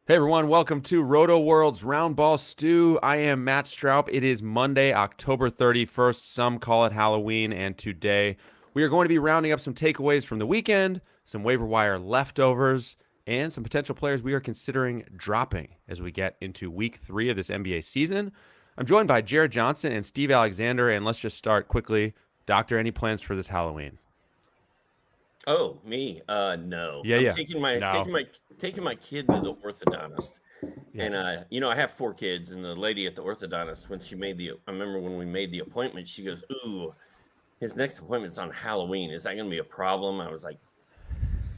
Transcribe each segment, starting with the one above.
Hey everyone, welcome to Roto World's Roundball Stew. I am Matt Stroup. It is Monday, October 31st. Some call it Halloween, and today we are going to be rounding up some takeaways from the weekend, some waiver wire leftovers, and some potential players we are considering dropping as we get into week 3 of this NBA season. I'm joined by Jared Johnson and Steve Alexander, and let's just start quickly. Doctor, any plans for this Halloween? Oh, me? No. Yeah, I'm yeah. taking my No. taking my kid to the orthodontist. Yeah. And I have 4 kids, and the lady at the orthodontist, I remember when we made the appointment, she goes, "Ooh, his next appointment's on Halloween. Is that going to be a problem?" I was like,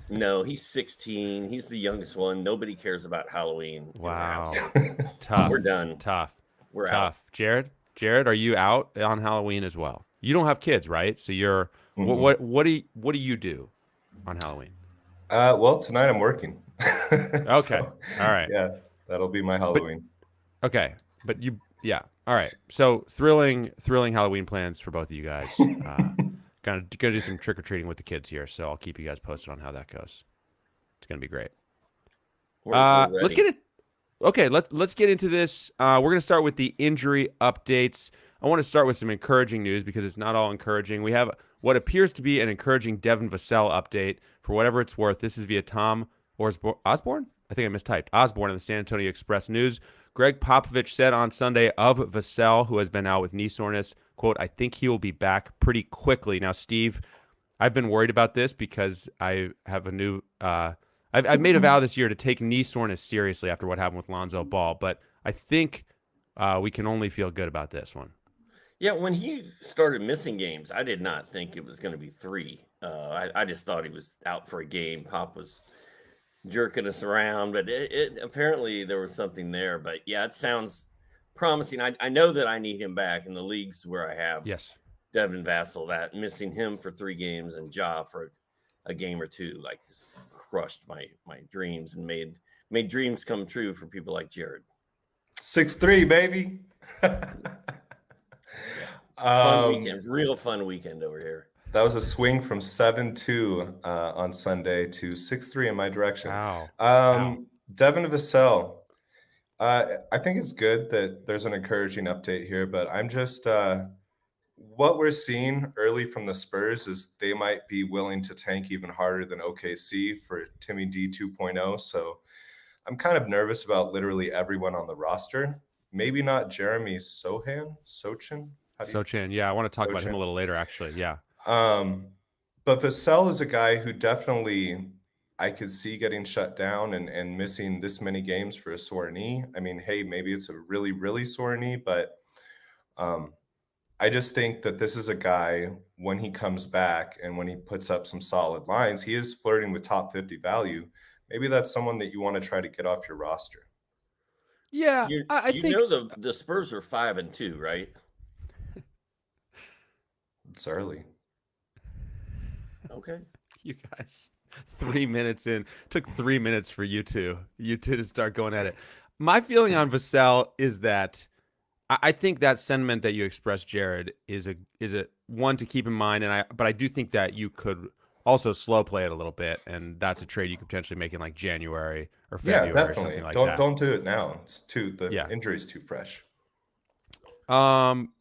"No, he's 16. He's the youngest one. Nobody cares about Halloween in our house. Wow. So Tough. we're done. Tough. We're out." Tough. Jared, are you out on Halloween as well? You don't have kids, right? So you're what Mm-mm. what do you do on Halloween? Well, tonight I'm working. Okay. So, All right. yeah, that'll be my But Halloween. okay. But you yeah. All right. So thrilling Halloween plans for both of you guys. Gonna do some trick or treating with the kids here, so I'll keep you guys posted on how that goes. It's gonna be great. We're Let's ready. get it. Okay, let's get into this. We're going to start with the injury updates. I want to start with some encouraging news because it's not all encouraging. We have what appears to be an encouraging Devin Vassell update. For whatever it's worth, this is via Tom Osborne. I think I mistyped. Osborne in the San Antonio Express News. Greg Popovich said on Sunday of Vassell, who has been out with knee soreness, quote, "I think he will be back pretty quickly." Now, Steve, I've been worried about this because I have a new I've made a vow this year to take knee soreness seriously after what happened with Lonzo Ball, but I think we can only feel good about this one. Yeah, when he started missing games, I did not think it was going to be 3. I just thought he was out for a game. Pop was jerking us around, but it apparently there was something there. But yeah, it sounds promising. I know that I need him back in the leagues where I have Yes. Devin Vassell. That missing him for 3 games and Ja for a game or two, like, just crushed my dreams and made dreams come true for people like Jared. 6'3", baby. Yeah, fun um, weekend, real fun weekend over here. that was a swing from 7-2 on Sunday to 6-3 in my direction. Wow. Wow. Devin Vassell. I think it's good that there's an encouraging update here, but I'm just what we're seeing early from the Spurs is they might be willing to tank even harder than OKC for Timmy D 2.0. So I'm kind of nervous about literally everyone on the roster. Maybe not Jeremy Sochan. How do you Sochan, yeah, I want to talk about him a Sochan? little later, actually. Yeah. Um, but Vassell is a guy who definitely I could see getting shut down and missing this many games for a sore knee. I mean, hey, maybe it's a really, really sore knee, but um, I just think that this is a guy, when he comes back and when he puts up some solid lines, he is flirting with top 50 value. Maybe that's someone that you want to try to get off your roster. Yeah, You I you know think the Spurs are 5-2, right? It's early. Okay. you guys, 3 minutes in, took 3 minutes for you two to start going at it. My feeling on Vassell is that I think that sentiment that you expressed, Jared, is a one to keep in mind, but I do think that you could also slow play it a little bit, and that's a trade you could potentially make in like January or Yeah, February or something definitely. like Don't that. don't do it now. The Yeah. injury's too fresh. Um,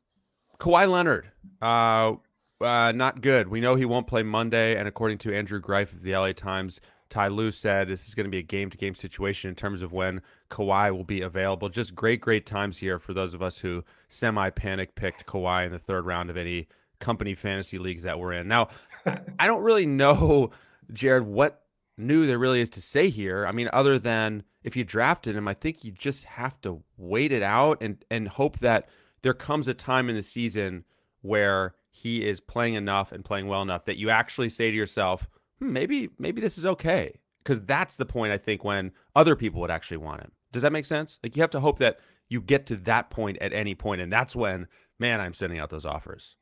Kawhi Leonard, not good. We know he won't play Monday, and according to Andrew Greif of the LA Times, Ty Lue said this is going to be a game-to-game situation in terms of when Kawhi will be available. Just great times here for those of us who semi-panic picked Kawhi in the third round of any company fantasy leagues that we're in. Now, I don't really know, Jared, what new there really is to say here. I mean, other than if you drafted him, I think you just have to wait it out and hope that there comes a time in the season where he is playing enough and playing well enough that you actually say to yourself, maybe this is okay. Because that's the point, I think, when other people would actually want him. Does that make sense? Like, you have to hope that you get to that point at any point, and that's when, man, I'm sending out those offers.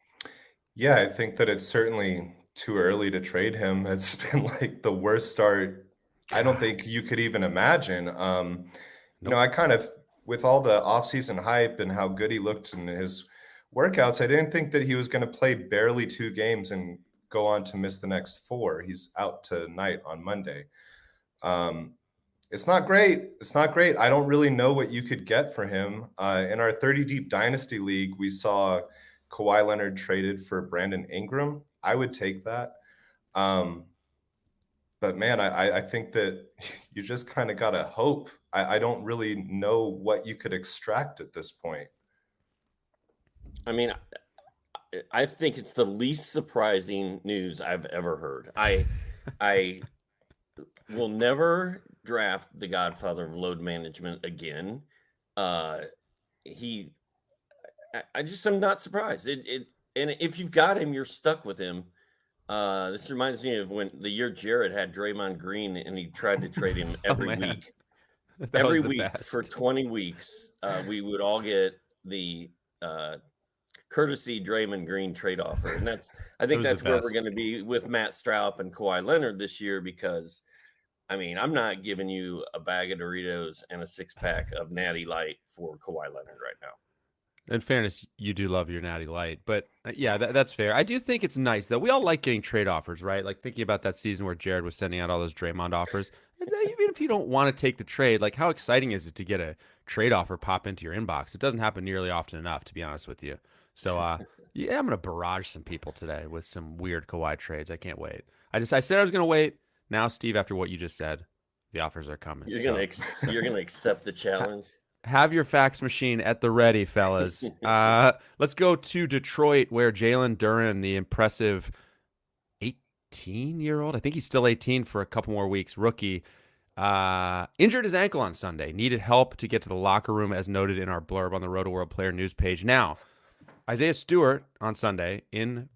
Yeah, I think that it's certainly too early to trade him. It's been like the worst start I don't God, think you could even imagine. nope. I kind of, with all the offseason hype and how good he looked in his workouts, I didn't think that he was going to play barely 2 games and go on to miss the next 4. He's out tonight on Monday. Um, It's not great. It's not great. I don't really know what you could get for him. In our 30 deep dynasty league, we saw Kawhi Leonard traded for Brandon Ingram. I would take that. But man, I think that you just kind of gotta hope. I don't really know what you could extract at this point. I mean, I think it's the least surprising news I've ever heard. I will never draft the godfather of load management again. I'm not surprised. And if you've got him, you're stuck with him. This reminds me of when the year Jared had Draymond Green and he tried to trade him every week. Every week for 20 weeks, we would all get the courtesy Draymond Green trade offer. And I think that's where we're going to be with Matt Stroup and Kawhi Leonard this year, because I mean, I'm not giving you a bag of Doritos and a 6-pack of Natty Light for Kawhi Leonard right now. In fairness, you do love your Natty Light, but yeah, that's fair. I do think it's nice, though. We all like getting trade offers, right? Like thinking about that season where Jared was sending out all those Draymond offers. Even if you don't want to take the trade, like how exciting is it to get a trade offer pop into your inbox? It doesn't happen nearly often enough, to be honest with you. So, yeah, I'm going to barrage some people today with some weird Kawhi trades. I can't wait. I said I was going to wait. Now, Steve, after what you just said, the offers are coming. You're gonna accept the challenge. Have your fax machine at the ready, fellas. Let's go to Detroit, where Jalen Duren, the impressive 18-year-old, I think he's still 18 for a couple more weeks, rookie, injured his ankle on Sunday. Needed help to get to the locker room, as noted in our blurb on the Roto World Player News page. Now, Isaiah Stewart on Sunday,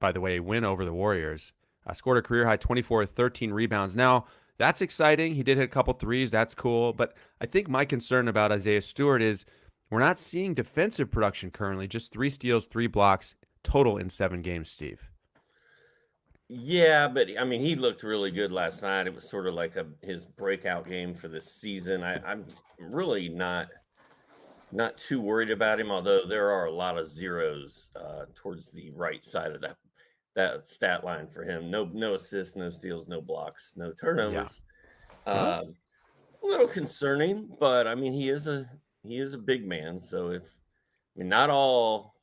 by the way, a win over the Warriors, scored a career-high 24 with 13 rebounds. Now, that's exciting. He did hit a couple threes. That's cool. But I think my concern about Isaiah Stewart is we're not seeing defensive production currently. Just 3 steals, 3 blocks total in 7 games, Steve. Yeah, but I mean, he looked really good last night. It was sort of like his breakout game for this season. I'm really not too worried about him, although there are a lot of zeros towards the right side of that stat line for him. No assists, no steals, no blocks, no turnovers. Yeah. A little concerning, but I mean, he is a big man. So not all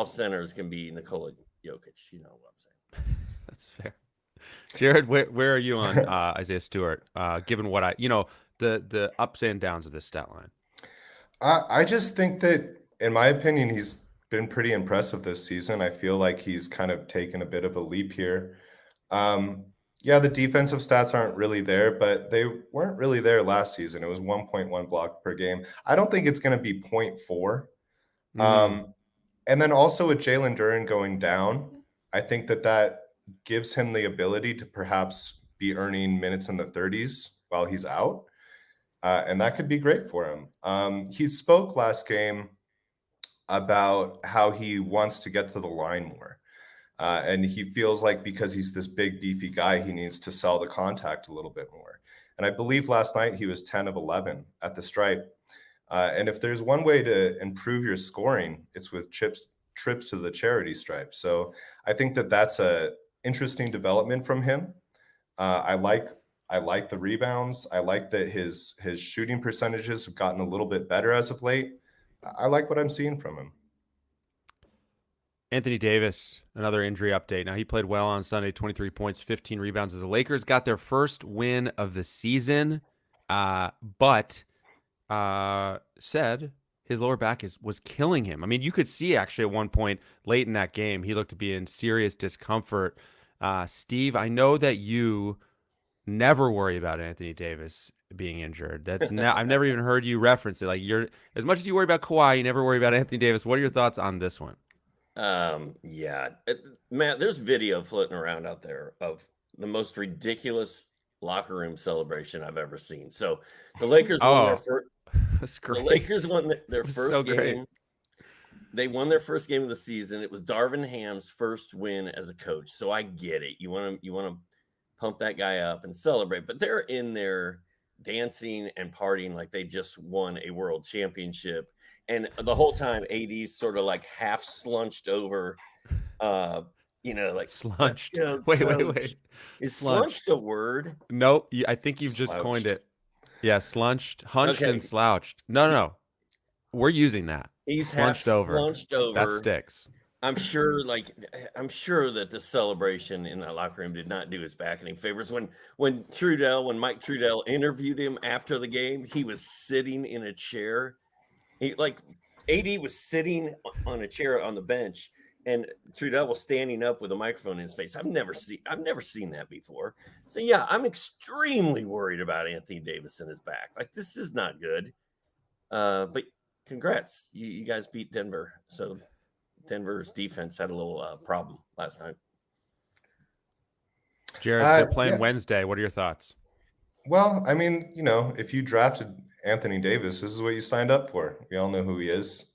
centers can be Nikola Jokic. You know what I'm saying? That's fair. Jared, where are you on Isaiah Stewart? Given what the ups and downs of this stat line. I just think that, in my opinion, he's been pretty impressive this season. I feel like he's kind of taken a bit of a leap here. Yeah, the defensive stats aren't really there, but they weren't really there last season. It was 1.1 block per game. I don't think it's going to be 0.4. And then also with Jalen Duren going down, I think that gives him the ability to perhaps be earning minutes in the 30s while he's out. And that could be great for him. He spoke last game about how he wants to get to the line more. And he feels like because he's this big, beefy guy, he needs to sell the contact a little bit more. And I believe last night he was 10 of 11 at the stripe. And if there's one way to improve your scoring, it's with trips to the charity stripe. So I think that's a interesting development from him. I like the rebounds. I like that his shooting percentages have gotten a little bit better as of late. I like what I'm seeing from him. Anthony Davis, another injury update. Now, he played well on Sunday, 23 points, 15 rebounds as the Lakers got their first win of the season, but said his lower back was killing him. I mean, you could see actually at one point late in that game, he looked to be in serious discomfort. Steve, I know that you never worry about Anthony Davis being injured. I've never even heard you reference it. Like, as much as you worry about Kawhi, you never worry about Anthony Davis. What are your thoughts on this one? Yeah, Matt, there's video floating around out there of the most ridiculous locker room celebration I've ever seen. So the Lakers won their first. That's great. The Lakers won their first game. Great. They won their first game of the season. It was Darvin Ham's first win as a coach. So I get it. You want to pump that guy up and celebrate, but they're in there dancing and partying like they just won a world championship. And the whole time, AD's sort of like half slunched over, like slunched. Wait. Is slunched a word? Nope. I think you've just coined it. Yeah, slunched, hunched, Okay, and slouched. No. We're using that. he's half Slunched over. slunched That over. sticks. I'm sure that the celebration in that locker room did not do his back any favors. When Mike Trudell interviewed him after the game, he was sitting in a chair. AD was sitting on a chair on the bench, and Trudell was standing up with a microphone in his face. I've never seen that before. So yeah, I'm extremely worried about Anthony Davis and his back. Like, this is not good. But congrats, you guys beat Denver. So Denver's defense had a little problem last night. Jared, they're playing Wednesday. What are your thoughts? Well, I mean, if you drafted Anthony Davis, this is what you signed up for. We all know who he is.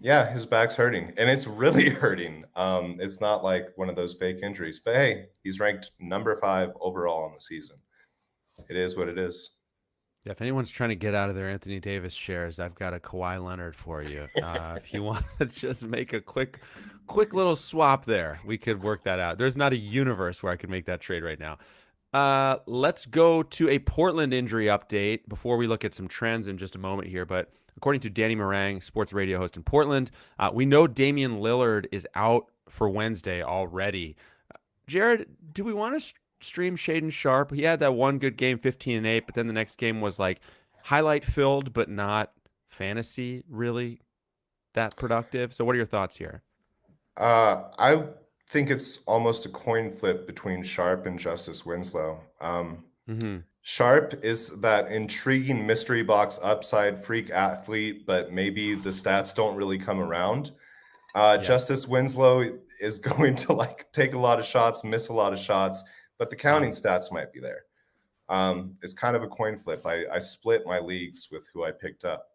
Yeah, his back's hurting, and it's really hurting. It's not like one of those fake injuries, but hey, he's ranked number 5 overall in the season. It is what it is. Yeah, if anyone's trying to get out of their Anthony Davis shares, I've got a Kawhi Leonard for you. If you want to just make a quick little swap there, we could work that out. There's not a universe where I could make that trade right now. Let's go to a Portland injury update before we look at some trends in just a moment here. But according to Danny Morang, sports radio host in Portland, we know Damian Lillard is out for Wednesday already. Jared, do we want to stream Shaedon Sharpe? He had that one good game, 15-8, but then the next game was like highlight filled, but not fantasy really that productive. So what are your thoughts here? I think it's almost a coin flip between Sharpe and Justice Winslow. Sharpe is that intriguing mystery box upside freak athlete, but maybe the stats don't really come around. Justice Winslow is going to take a lot of shots, miss a lot of shots, but the counting stats might be there. It's kind of a coin flip. I split my leagues with who I picked up.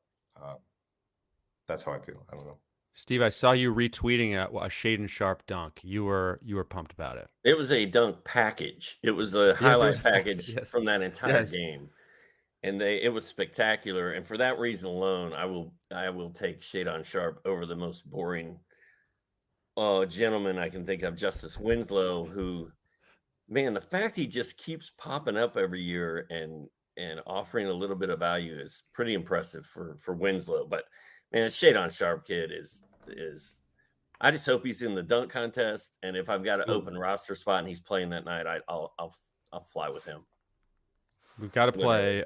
That's how I feel. I don't know. Steve, I saw you retweeting a Shaedon Sharpe dunk. You were pumped about it. It was a dunk package. It was a highlight package from that entire game, and it was spectacular. And for that reason alone, I will take Shaedon Sharpe over the most boring gentleman I can think of, Justice Winslow, who, man, the fact he just keeps popping up every year and offering a little bit of value is pretty impressive for Winslow. But man, Shaedon Sharpe kid is I just hope he's in the dunk contest, and if I've got an open roster spot and he's playing that night, I'll fly with him. We've got to play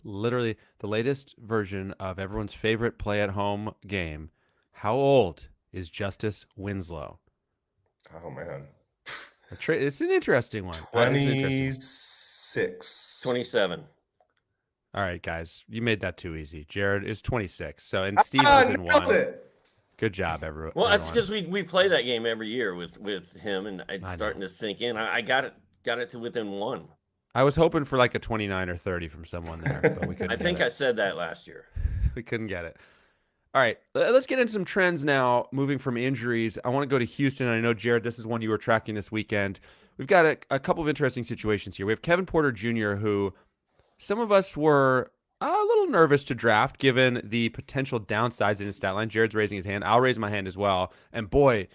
literally the latest version of everyone's favorite play at home game. How old is Justice Winslow? Oh man, it's an interesting one. 26, 27. All right, guys, you made that too easy. Jared is 26, so and Steve's within 1. Good job, everyone. Well, that's because we play that game every year with him, and it's starting to sink in. I got it to within 1. I was hoping for like a 29 or 30 from someone there, but we couldn't. I think I said that last year. We couldn't get it. All right, let's get into some trends now. Moving from injuries, I want to go to Houston. I know, Jared, this is one you were tracking this weekend. We've got a couple of interesting situations here. We have Kevin Porter Jr., who some of us were a little nervous to draft given the potential downsides in his stat line. Jared's raising his hand. I'll raise my hand as well. And boy,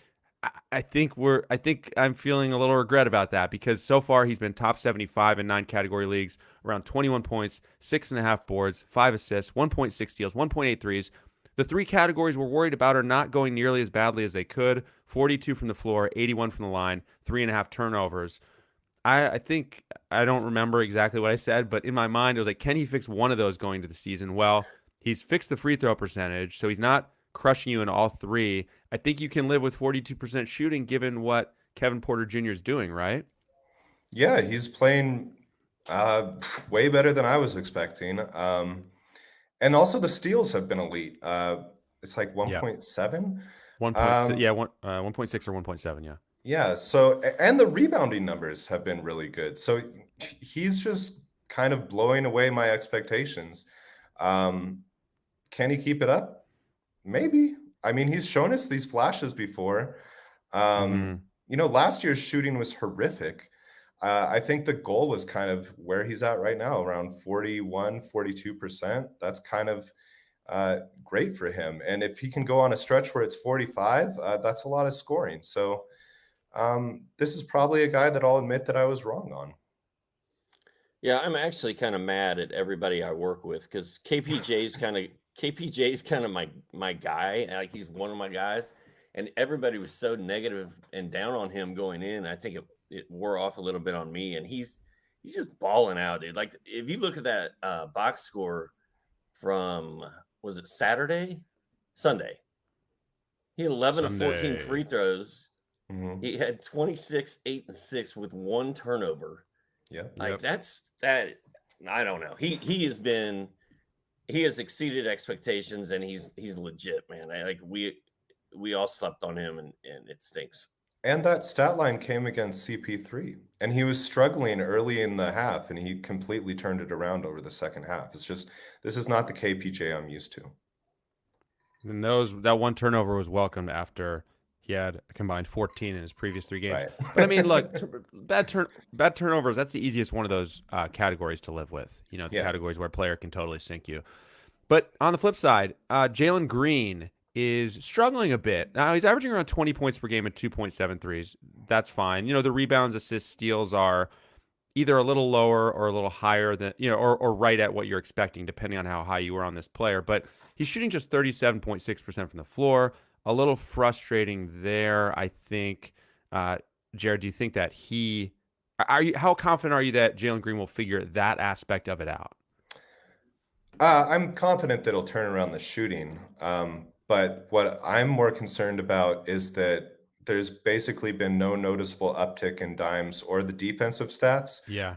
I think I'm feeling a little regret about that because so far he's been top 75 in 9 category leagues, around 21 points, 6.5 boards, 5 assists, 1.6 steals, 1.8 threes. The 3 categories we're worried about are not going nearly as badly as they could. 42 from the floor, 81 from the line, 3.5 turnovers. I think I don't remember exactly what I said, but in my mind, it was like, can he fix one of those going to the season? Well, he's fixed the free throw percentage, so he's not crushing you in all 3. I think you can live with 42% shooting given what Kevin Porter Jr. is doing, right? Yeah, he's playing way better than I was expecting. And also the steals have been elite. It's like 1.7. 1.6, yeah, 1.6 or 1.7, yeah. Yeah, so, and the rebounding numbers have been really good. So he's just kind of blowing away my expectations. Can he keep it up? Maybe. I mean, he's shown us these flashes before. Last year's shooting was horrific. I think the goal was kind of where he's at right now, around 41, 42%. That's kind of great for him. And if he can go on a stretch where it's 45, that's a lot of scoring. So this is probably a guy that I'll admit that I was wrong on. Yeah, I'm actually kind of mad at everybody I work with because KPJ's kind of my guy. Like he's one of my guys, and everybody was so negative and down on him going in. I think it wore off a little bit on me, and he's just balling out, dude. Like if you look at that box score from was it Sunday? He had 11 of 14 free throws. Mhm. He had 26, 8, and 6 with one turnover. Yeah. Like that's that. I don't know. He has exceeded expectations, and he's legit, man. Like we all slept on him, and it stinks. And that stat line came against CP3, and he was struggling early in the half, and he completely turned it around over the second half. It's just this is not the KPJ I'm used to. And that one turnover was welcomed after he had a combined 14 in his previous 3 games. Right. But I mean, look, bad turnovers, that's the easiest one of those categories to live with. You know, the categories where a player can totally sink you. But on the flip side, Jalen Green is struggling a bit. Now, he's averaging around 20 points per game at 2.73s. That's fine. You know, the rebounds, assists, steals are either a little lower or a little higher than, you know, or right at what you're expecting, depending on how high you were on this player. But he's shooting just 37.6% from the floor. A little frustrating there, I think. Jared, do you think that how confident are you that Jalen Green will figure that aspect of it out? I'm confident that he'll turn around the shooting. But what I'm more concerned about is that there's basically been no noticeable uptick in dimes or the defensive stats. Yeah.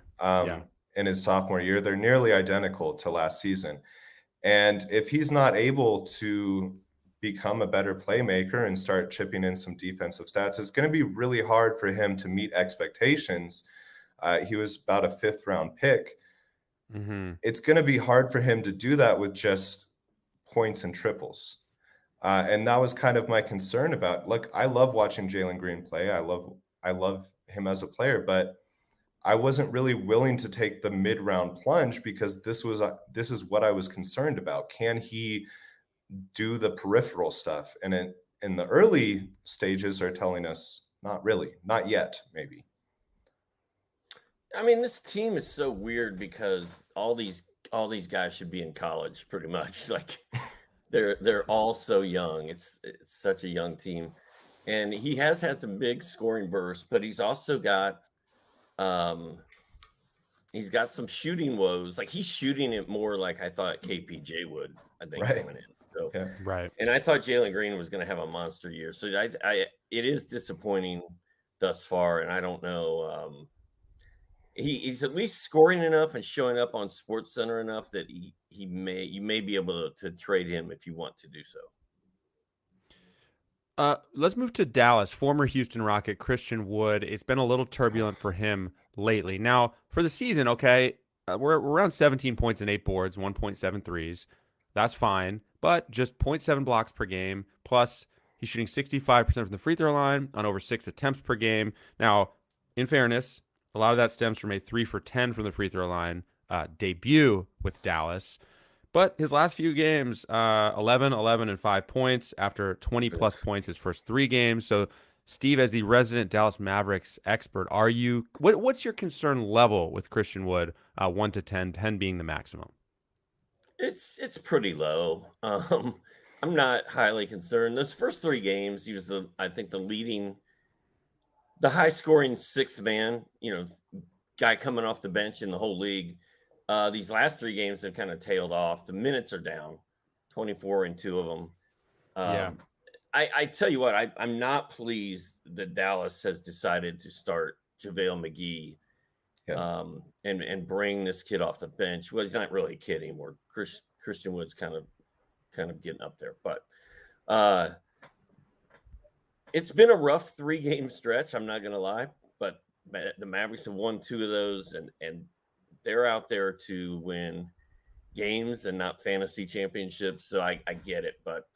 In his sophomore year. They're nearly identical to last season. And if he's not able to become a better playmaker and start chipping in some defensive stats, it's going to be really hard for him to meet expectations. He was about a 5th round pick. Mm-hmm. It's going to be hard for him to do that with just points and triples. And that was kind of my concern about, look, I love watching Jalen Green play. I love him as a player, but I wasn't really willing to take the mid-round plunge because this is what I was concerned about. Can he do the peripheral stuff? And in the early stages are telling us not really, not yet, maybe. I mean, this team is so weird because all these guys should be in college pretty much. Like they're all so young. It's such a young team. And he has had some big scoring bursts, but he's also got some shooting woes. Like he's shooting it more like I thought KPJ would, I think, coming in. So right. And I thought Jalen Green was going to have a monster year. So it is disappointing thus far, and I don't know. He's at least scoring enough and showing up on SportsCenter enough that you may be able to trade him if you want to do so. Let's move to Dallas. Former Houston Rocket Christian Wood. It's been a little turbulent for him lately. Now, for the season, okay, we're around 17 points and 8 boards, 1.73s. That's fine, but just 0.7 blocks per game. Plus, he's shooting 65% from the free throw line on over 6 attempts per game. Now, in fairness, a lot of that stems from a 3 for 10 from the free throw line debut with Dallas. But his last few games, 11, 11, and 5 points after 20-plus points his first 3 games. So, Steve, as the resident Dallas Mavericks expert, what's your concern level with Christian Wood, 1 to 10, 10 being the maximum? It's pretty low. I'm not highly concerned. Those first 3 games, he was the high-scoring 6th man, guy coming off the bench in the whole league. These last 3 games have kind of tailed off. The minutes are down, 24 in 2 of them. I tell you what, I'm not pleased that Dallas has decided to start JaVale McGee and bring this kid off the bench. Well, he's not really a kid anymore. Christian Wood's kind of getting up there, but it's been a rough 3-game stretch. I'm not going to lie, but the Mavericks have won 2 of those, and they're out there to win games and not fantasy championships. So I get it, but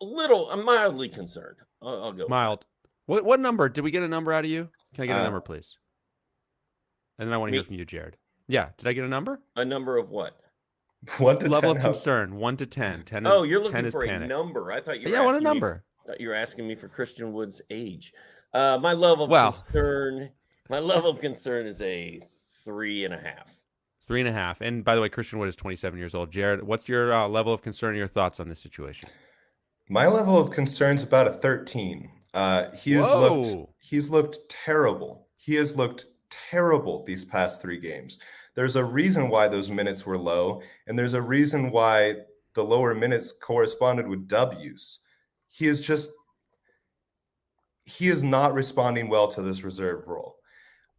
I'm mildly concerned. I'll go mild. What number? Did we get a number out of you? Can I get a number, please? And then I want to hear from you, Jared. Yeah. Did I get a number? A number of what? What level of concern? 1 to 10. 10 is, you're looking for panic. A number. I thought you were I want a number. You were asking me for Christian Wood's age. My level of concern is a 3.5. 3.5. And by the way, Christian Wood is 27 years old. Jared, what's your level of concern and your thoughts on this situation? My level of concern is about a 13. He's looked terrible. He has looked terrible these past 3 games. There's a reason why those minutes were low, and there's a reason why the lower minutes corresponded with W's. He is not responding well to this reserve role.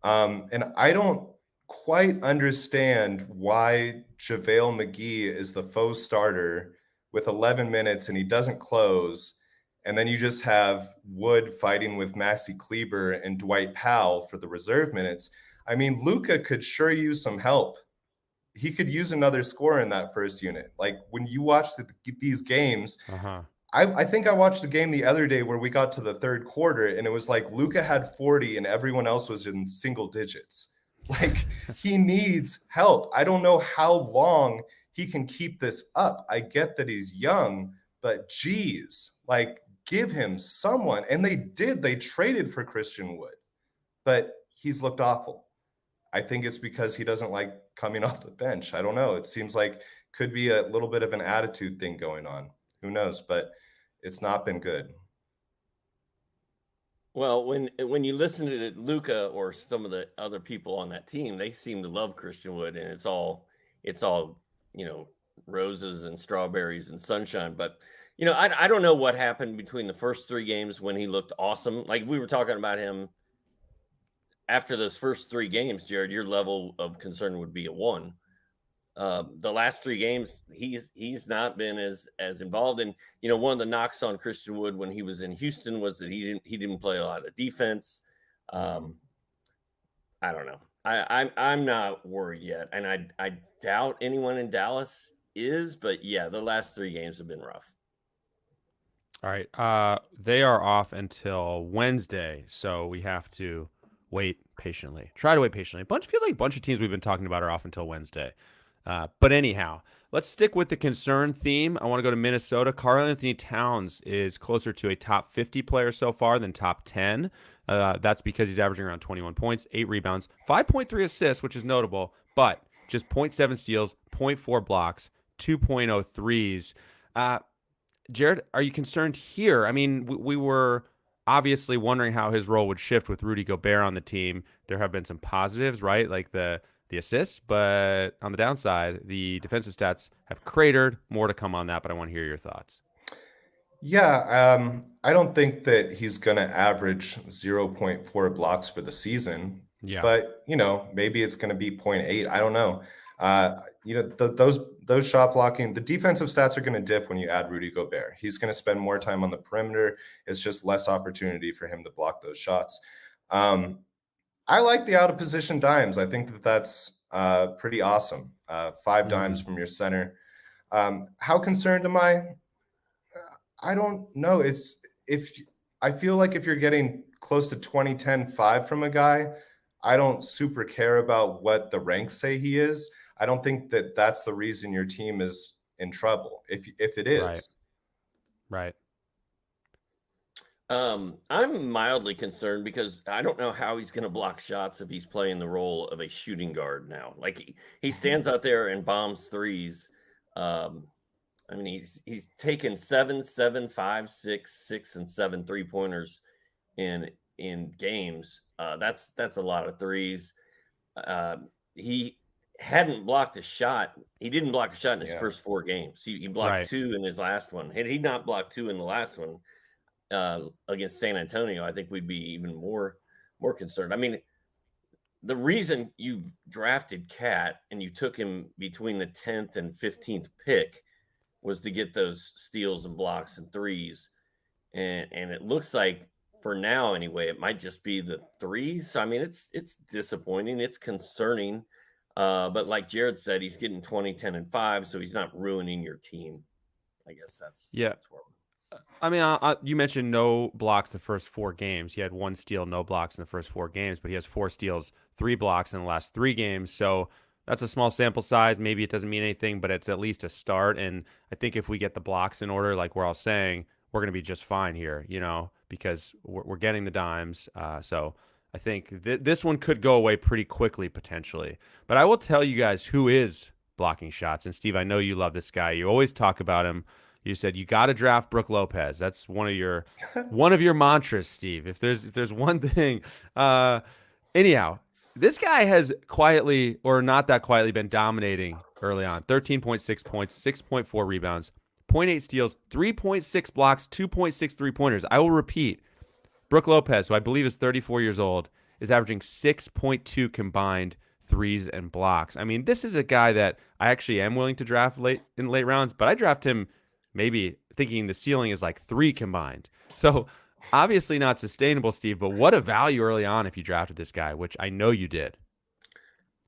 And I don't quite understand why JaVale McGee is the faux starter with 11 minutes and he doesn't close. And then you just have Wood fighting with Maxi Kleber and Dwight Powell for the reserve minutes. I mean, Luka could sure use some help. He could use another scorer in that first unit. Like when you watch these games, I think I watched a game the other day where we got to the third quarter and it was like Luka had 40 and everyone else was in single digits. Like he needs help. I don't know how long he can keep this up. I get that he's young, but geez, like give him someone. And they did. They traded for Christian Wood, but he's looked awful. I think it's because he doesn't like coming off the bench. I don't know. It seems like could be a little bit of an attitude thing going on. Who knows? But it's not been good. Well, when you listen to Luka or some of the other people on that team, they seem to love Christian Wood, and it's all roses and strawberries and sunshine. But I don't know what happened between the first 3 games when he looked awesome. Like we were talking about him after those first 3 games, Jared. Your level of concern would be a 1. The last 3 games, he's not been as involved. And one of the knocks on Christian Wood when he was in Houston was that he didn't play a lot of defense. I don't know. I'm not worried yet, and I doubt anyone in Dallas is. But yeah, the last 3 games have been rough. All right, they are off until Wednesday, so we have to wait patiently. Try to wait patiently. Feels like a bunch of teams we've been talking about are off until Wednesday. But anyhow, let's stick with the concern theme. I want to go to Minnesota. Karl-Anthony Towns is closer to a top 50 player so far than top 10. That's because he's averaging around 21 points, 8 rebounds, 5.3 assists, which is notable, but just 0.7 steals, 0.4 blocks, 2.0 threes. Jared, are you concerned here? I mean, we were obviously wondering how his role would shift with Rudy Gobert on the team. There have been some positives, right? Like the assists, but on the downside, the defensive stats have cratered. More to come on that, but I want to hear your thoughts. Yeah, I don't think that he's going to average 0.4 blocks for the season. Yeah, but maybe it's going to be 0.8. I don't know. Those shot blocking, the defensive stats are going to dip when you add Rudy Gobert. He's going to spend more time on the perimeter. It's just less opportunity for him to block those shots. I like the out of position dimes. I think that's pretty awesome. 5 dimes from your center. How concerned am I? I don't know. I feel like if you're getting close to 20-10-5 from a guy, I don't super care about what the ranks say he is. I don't think that that's the reason your team is in trouble. If it is. Right. I'm mildly concerned because I don't know how he's going to block shots if he's playing the role of a shooting guard now. Like he stands out there and bombs threes. I mean, he's taken 7, 5, 6, and 7 3-pointers in games. That's a lot of threes. He hadn't blocked a shot. He didn't block a shot in his first 4 games. He blocked 2 in his last one. Had he not blocked 2 in the last one against San Antonio, I think we'd be even more concerned. I mean, the reason you've drafted Cat and you took him between the 10th and 15th pick was to get those steals and blocks and threes. And it looks like for now, anyway, it might just be the threes. I mean, it's disappointing. It's concerning. But like Jared said, he's getting 20, 10, and 5, so he's not ruining your team. I guess that's where I mean, you mentioned no blocks the first 4 games. He had 1 steal, no blocks in the first 4 games, but he has 4 steals, 3 blocks in the last 3 games. So that's a small sample size. Maybe it doesn't mean anything, but it's at least a start. And I think if we get the blocks in order, like we're all saying, we're going to be just fine here, because we're getting the dimes. So I think this one could go away pretty quickly, potentially. But I will tell you guys who is blocking shots. And Steve, I know you love this guy. You always talk about him. You said you got to draft Brook Lopez. That's one of your mantras, Steve. If there's one thing, anyhow, this guy has quietly or not that quietly been dominating early on. 13.6 points, 6.4 rebounds, zero point 0.8 steals, 3.6 blocks, 2.6 3-pointers. I will repeat. Brook Lopez, who I believe is 34 years old, is averaging 6.2 combined threes and blocks. I mean, this is a guy that I actually am willing to draft in late rounds, but I draft him maybe thinking the ceiling is like 3 combined. So obviously not sustainable, Steve, but what a value early on if you drafted this guy, which I know you did.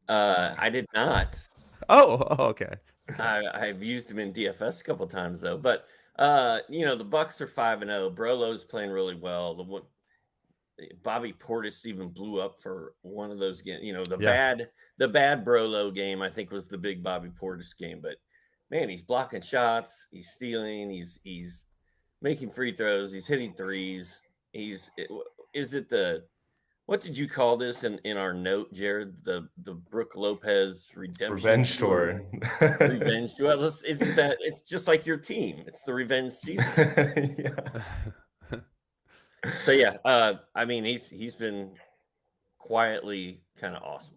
I did not. Oh, okay. I've used him in DFS a couple times though, but the Bucks are 5-0. Brolo's playing really well. Bobby Portis even blew up for one of those games. The bad Brolo game I think was the big Bobby Portis game. But man, he's blocking shots, he's stealing, he's making free throws, he's hitting threes. What did you call this in our note, Jared? The Brook Lopez redemption revenge tour. Revenge tour. Well, isn't that? It's just like your team. It's the revenge season. Yeah. So yeah, I mean he's been quietly kind of awesome.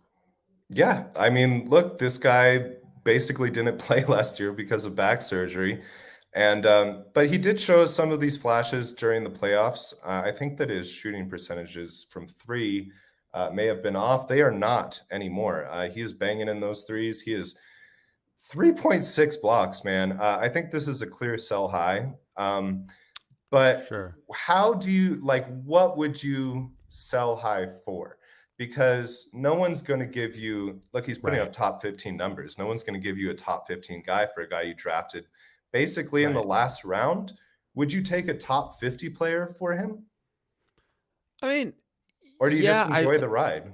Yeah, I mean, look, this guy basically didn't play last year because of back surgery. And but he did show us some of these flashes during the playoffs. I think that his shooting percentages from 3 may have been off. They are not anymore. He is banging in those threes. He is 3.6 blocks, man. I think this is a clear sell high. But sure. How do you what would you sell high for? Because no one's going to give you, look, he's putting up top 15 numbers. No one's going to give you a top 15 guy for a guy you drafted basically in the last round. Would you take a top 50 player for him? I mean, or do you just enjoy the ride?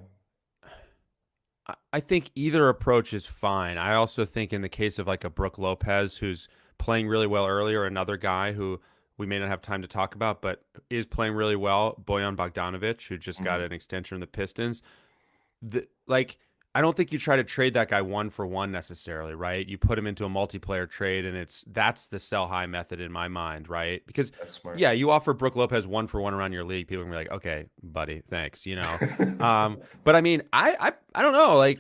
I think either approach is fine. I also think in the case of like a Brook Lopez, who's playing really well earlier, another guy who we may not have time to talk about, but is playing really well, Bojan Bogdanovic, who just got an extension from the Pistons. I don't think you try to trade that guy 1-for-1 necessarily, right? You put him into a multiplayer trade, and that's the sell high method in my mind, right? Because that's smart. Yeah, you offer Brook Lopez 1-for-1 around your league, people are gonna be like, okay, buddy, thanks, But I mean, I don't know,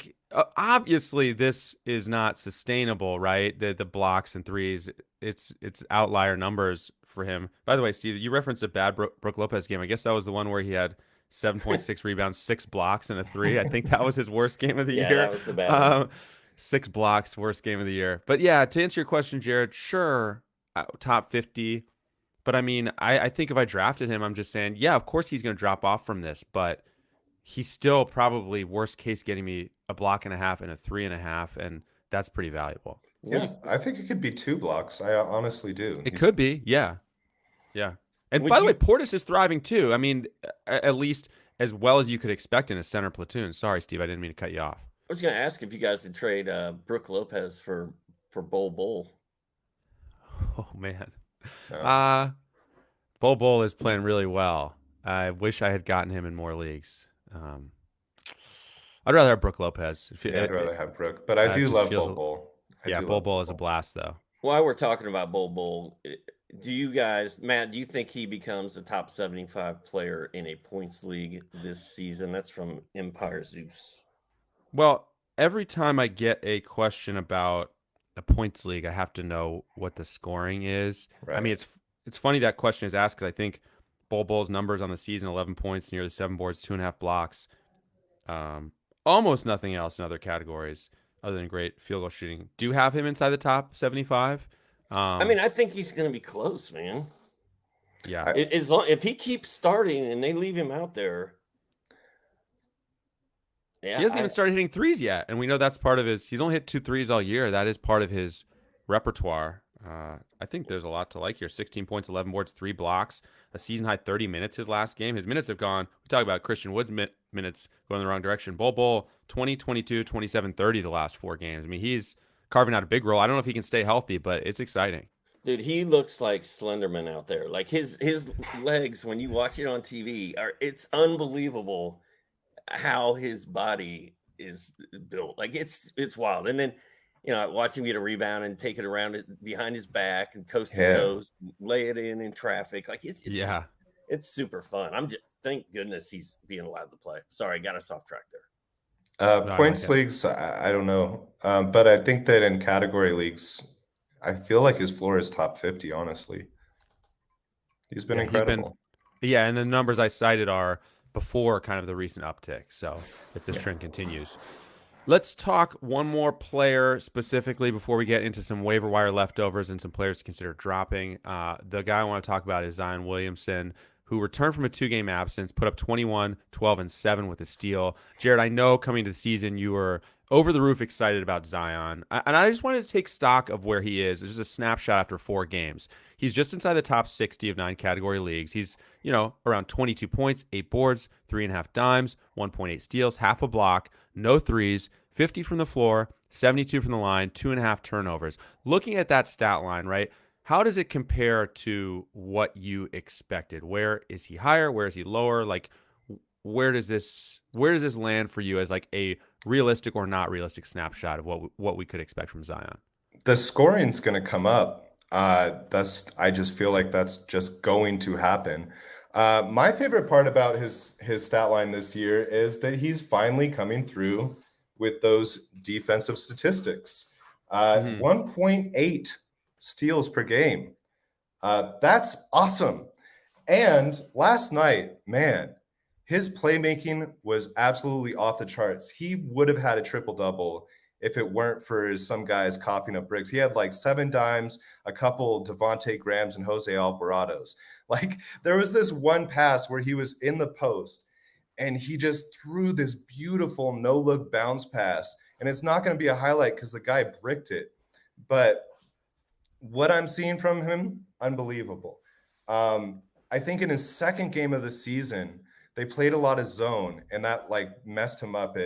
obviously this is not sustainable, right? The blocks and threes, it's outlier numbers for him. By the way, Steve, you referenced a bad Brook Lopez game. I guess that was the one where he had 7.6 rebounds, 6 blocks, and a 3. I think that was his worst game of the year. That was the bad one. 6 blocks, worst game of the year. But yeah, to answer your question, Jared, sure, top 50. But I mean, I think if I drafted him, I'm just saying, yeah, of course he's going to drop off from this, but he's still probably worst case getting me a block and a half and a 3.5, and that's pretty valuable. Yeah, I think it could be 2 blocks. I honestly do. It could be, yeah. And by the way, Portis is thriving too. I mean, at least as well as you could expect in a center platoon. Sorry, Steve, I didn't mean to cut you off. I was going to ask if you guys would trade Brook Lopez for Bol. Oh man, Bol is playing really well. I wish I had gotten him in more leagues. I'd rather have Brook Lopez. I'd rather have Brook, but I do love Bol. Yeah, Bol is a blast though. While we're talking about Bol, do you guys, Matt, do you think he becomes a top 75 player in a points league this season? That's from Empire Zeus. Well, every time I get a question about a points league, I have to know what the scoring is. Right. I mean, it's funny that question is asked because I think Bol's numbers on the season, 11 points, nearly 7 boards, 2.5 blocks, almost nothing else in other categories other than great field goal shooting. Do you have him inside the top 75? I mean, I think he's going to be close, man. Yeah. If he keeps starting and they leave him out there. Yeah, he hasn't even started hitting threes yet. And we know that's part of he's only hit 2 threes all year. That is part of his repertoire. I think there's a lot to like here. 16 points, 11 boards, 3 blocks, a season high 30 minutes his last game. His minutes have gone, we talk about Christian Wood's minutes going in the wrong direction. Bol, 20, 22, 27, 30 the last 4 games. I mean, he's carving out a big role. I don't know if he can stay healthy, but it's exciting. Dude, he looks like Slenderman out there. Like his legs, when you watch it on TV, it's unbelievable how his body is built. Like it's wild. And then, watch him get a rebound and take it around behind his back and coast to Yeah. coast, lay it in traffic. Like it's Yeah. it's super fun. Thank goodness he's being allowed to play. Sorry, I got us off track there. Points leagues, I don't know. But I think that in category leagues, I feel like his floor is top 50, honestly. He's been incredible. And the numbers I cited are before kind of the recent uptick. So if this trend continues. Let's talk one more player specifically before we get into some waiver wire leftovers and some players to consider dropping. The guy I want to talk about is Zion Williamson, who returned from a 2-game absence, put up 21, 12, and 7 with a steal. Jared, I know coming to the season you were over the roof excited about Zion. And I just wanted to take stock of where he is. It's just a snapshot after 4 games. He's just inside the top 60 of 9 category leagues. He's, around 22 points, 8 boards, 3.5 dimes, 1.8 steals, half a block, no threes, 50 from the floor, 72 from the line, 2.5 turnovers. Looking at that stat line, right? How does it compare to what you expected? Where is he higher? Where is he lower? Like, where does this land for you as like a realistic or not realistic snapshot of what we could expect from Zion? The scoring's going to come up. I just feel like that's just going to happen. My favorite part about his stat line this year is that he's finally coming through with those defensive statistics. 1.8 steals per game. That's awesome. And last night, man, his playmaking was absolutely off the charts. He would have had a triple-double if it weren't for some guys coughing up bricks. He had like 7 dimes, a couple Devontae Grahams and Jose Alvarados. Like there was this one pass where he was in the post and he just threw this beautiful no-look bounce pass. And it's not going to be a highlight because the guy bricked it. But what I'm seeing from him, unbelievable. I think in his second game of the season, they played a lot of zone, and that like messed him up.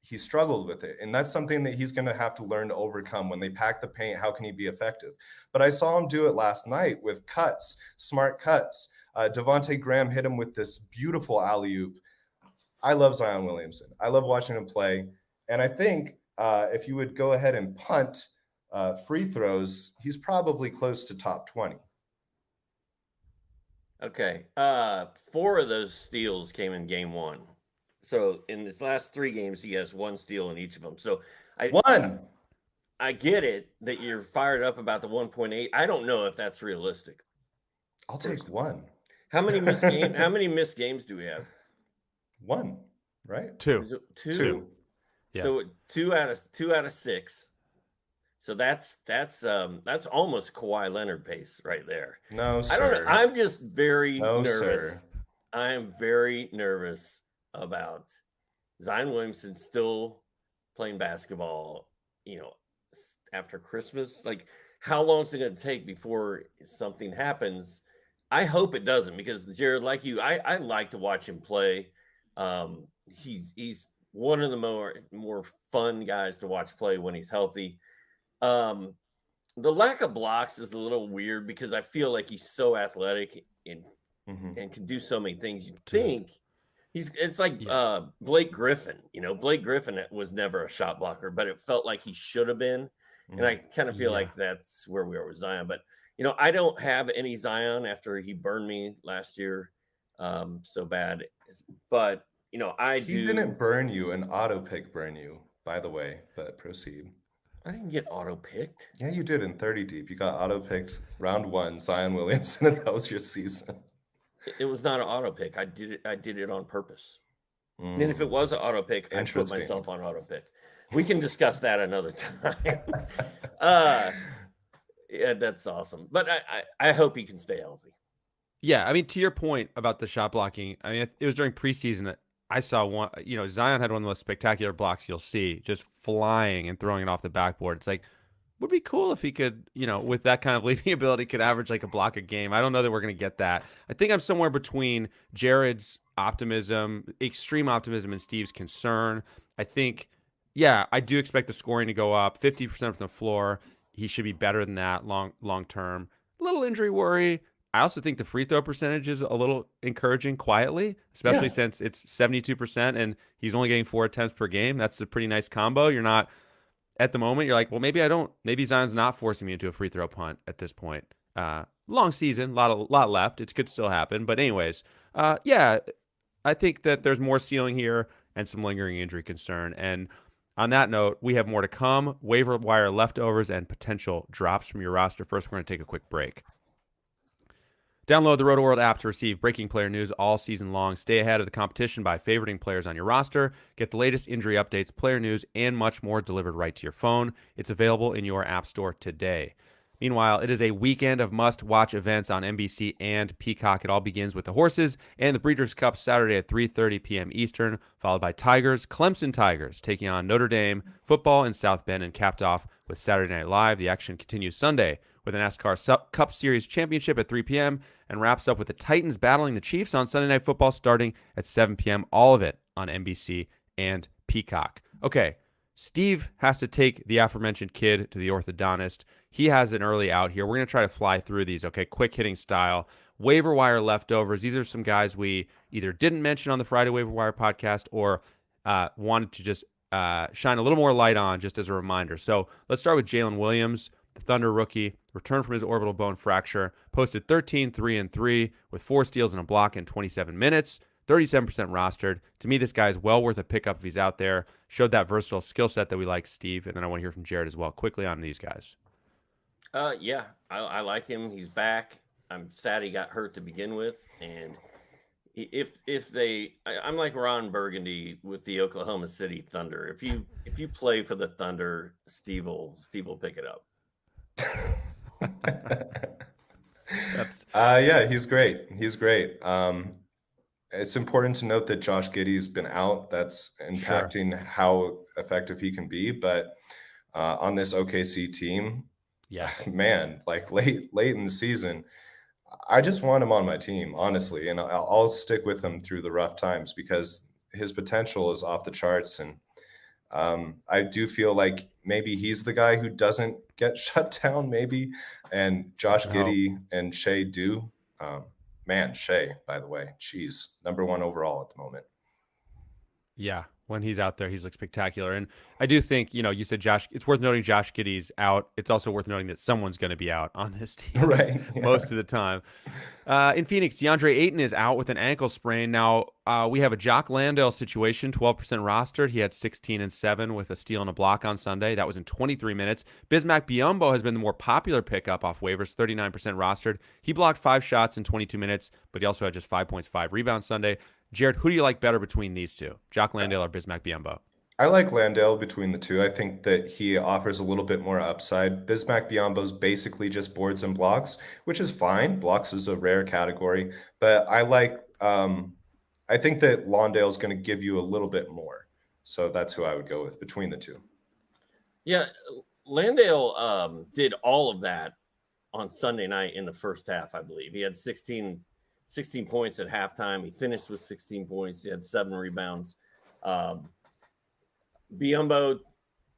He struggled with it, and that's something that he's going to have to learn to overcome. When they pack the paint, how can he be effective? But I saw him do it last night with cuts, smart cuts. Devontae Graham hit him with this beautiful alley-oop. I love Zion Williamson. I love watching him play, and I think if you would go ahead and punt free throws, he's probably close to top 20. Okay. 4 of those steals came in game 1. So in his last 3 games, he has 1 steal in each of them. So I get it that you're fired up about the 1.8. I don't know if that's realistic. I'll take 1. How many missed games? How many missed games do we have? 1, right? 2. 2. Yeah. So 2 out of 6. So that's almost Kawhi Leonard pace right there. No, sir. I don't know. I'm just very nervous. Sir. I am very nervous about Zion Williamson still playing basketball, after Christmas. Like, how long is it going to take before something happens? I hope it doesn't, because Jared, like you, I like to watch him play. He's one of the more fun guys to watch play when he's healthy. The lack of blocks is a little weird because I feel like he's so athletic and can do so many things. You'd think it's like Blake Griffin. Blake Griffin was never a shot blocker, but it felt like he should have been. And I kind of feel like that's where we are with Zion. But I don't have any Zion after he burned me last year so bad. But he didn't burn you. An auto pick burn you, by the way. But proceed. I didn't get auto-picked. Yeah, you did in 30 deep. You got auto-picked round 1, Zion Williamson, and that was your season. It was not an auto-pick. I did it on purpose. And if it was an auto-pick, I put myself on auto-pick. We can discuss that another time. Yeah, that's awesome. But I hope he can stay healthy. Yeah, I mean, to your point about the shot blocking, I mean, it was during preseason. I saw one, Zion had one of the most spectacular blocks you'll see, just flying and throwing it off the backboard. It's like, would be cool if he could, with that kind of leaping ability, could average like a block a game. I don't know that we're going to get that. I think I'm somewhere between Jared's optimism, extreme optimism, and Steve's concern. I think, I do expect the scoring to go up 50% from the floor. He should be better than that long term. A little injury worry. I also think the free throw percentage is a little encouraging quietly, especially Yeah. since it's 72% and he's only getting 4 attempts per game. That's a pretty nice combo. You're not at the moment. You're like, well, maybe Zion's not forcing me into a free throw punt at this point. Long season, lot left. It could still happen, but anyways, yeah, I think that there's more ceiling here and some lingering injury concern. And on that note, we have more to come. Waiver wire leftovers and potential drops from your roster. First, we're going to take a quick break. Download the Roto-World app to receive breaking player news all season long. Stay ahead of the competition by favoriting players on your roster. Get the latest injury updates, player news, and much more delivered right to your phone. It's available in your app store today. Meanwhile, it is a weekend of must-watch events on NBC and Peacock. It all begins with the horses and the Breeders' Cup Saturday at 3:30 p.m. Eastern, followed by Clemson Tigers taking on Notre Dame, football in South Bend, and capped off with Saturday Night Live. The action continues Sunday with the NASCAR Cup Series Championship at 3 p.m. and wraps up with the Titans battling the Chiefs on Sunday Night Football starting at 7 p.m. All of it on NBC and Peacock. Okay, Steve has to take the aforementioned kid to the orthodontist. He has an early out here. We're going to try to fly through these, okay? Quick hitting style. Waiver wire leftovers. These are some guys we either didn't mention on the Friday Waiver Wire podcast or wanted to just shine a little more light on just as a reminder. So let's start with Jalen Williams, the Thunder rookie, returned from his orbital bone fracture, posted 13, 3, and 3 with 4 steals and a block in 27 minutes, 37% rostered. To me, this guy is well worth a pickup if he's out there. Showed that versatile skill set that we like, Steve. And then I want to hear from Jared as well. Quickly on these guys. Yeah, I like him. He's back. I'm sad he got hurt to begin with. And I'm like Ron Burgundy with the Oklahoma City Thunder. If you play for the Thunder, Steve will pick it up. Yeah, he's great. He's great. It's important to note that Josh Giddey's been out. That's impacting how effective he can be. But on this OKC team, yeah, man, like late in the season, I just want him on my team, honestly, and I'll stick with him through the rough times because his potential is off the charts. And I do feel like maybe he's the guy who doesn't get shut down, maybe. And Josh Giddey and Shea do. Man, Shea, by the way, geez, #1 overall at the moment. Yeah, when he's out there, he's like spectacular. And I do think, you said Josh, it's worth noting Josh Giddey's out. It's also worth noting that someone's going to be out on this team right? Yeah. Most of the time. In Phoenix, DeAndre Ayton is out with an ankle sprain. Now, we have a Jock Landale situation, 12% rostered. He had 16 and 7 with a steal and a block on Sunday. That was in 23 minutes. Bismack Biyombo has been the more popular pickup off waivers, 39% rostered. He blocked 5 shots in 22 minutes, but he also had just 5.5 rebounds Sunday. Jared, who do you like better between these two, Jock Landale or Bismack Biyombo? I like Landale between the two. I think that he offers a little bit more upside. Bismack Biyombo's basically just boards and blocks, which is fine. Blocks is a rare category, but I think that Landale's going to give you a little bit more. So that's who I would go with between the two. Yeah, Landale did all of that on Sunday night in the first half, I believe. He had 16 points at halftime. He finished with 16 points. He had 7 rebounds. Biyombo